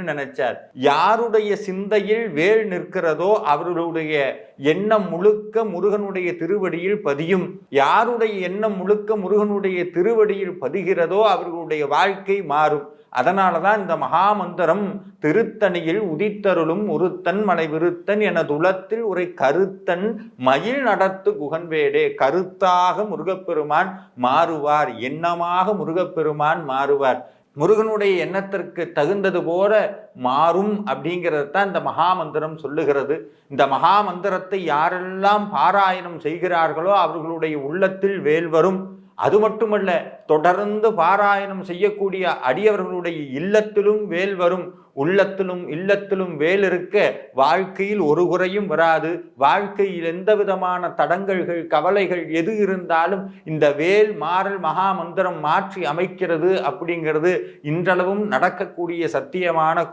நினைச்சார். யாருடைய சிந்தையில் வேல் நிற்கிறதோ அவர்களுடைய எண்ணம் முழுக்க முருகனுடைய திருவடியில் பதியும். யாருடைய எண்ணம் முழுக்க முருகனுடைய திருவடியில் பதிகிறதோ அவர்களுடைய வாழ்க்கை மாறும். அதனாலதான் இந்த மகாமந்திரம் திருத்தணியில் உதித்தருளும் ஒருத்தன் மலை விருத்தன் என துளத்தில் ஒரு கருத்தன் மயில் நடத்து குகன்வேடே. கருத்தாக முருகப்பெருமான் மாறுவார், எண்ணமாக முருகப்பெருமான் மாறுவார். முருகனுடைய எண்ணத்திற்கு தகுந்தது போல மாறும் அப்படிங்கிறது தான் இந்த மகாமந்திரம் சொல்லுகிறது. இந்த மகாமந்திரத்தை யாரெல்லாம் பாராயணம் செய்கிறார்களோ அவர்களுடைய உள்ளத்தில் வேல் வரும். அது மட்டுமல்ல, தொடர்ந்து பாராயணம் செய்யக்கூடிய அடியவர்களுடைய இல்லத்திலும் வேல் வரும். உள்ளத்திலும் இல்லத்திலும் வேல் இருக்க வாழ்க்கையில் ஒரு குறையும் வராது. வாழ்க்கையில் எந்த விதமான தடங்கல்கள் கவலைகள் எது இருந்தாலும் இந்த வேல் மாறல் மகாமந்திரம் மாற்றி அமைக்கிறது அப்படிங்கிறது இன்றளவும் நடக்கக்கூடிய சத்தியமான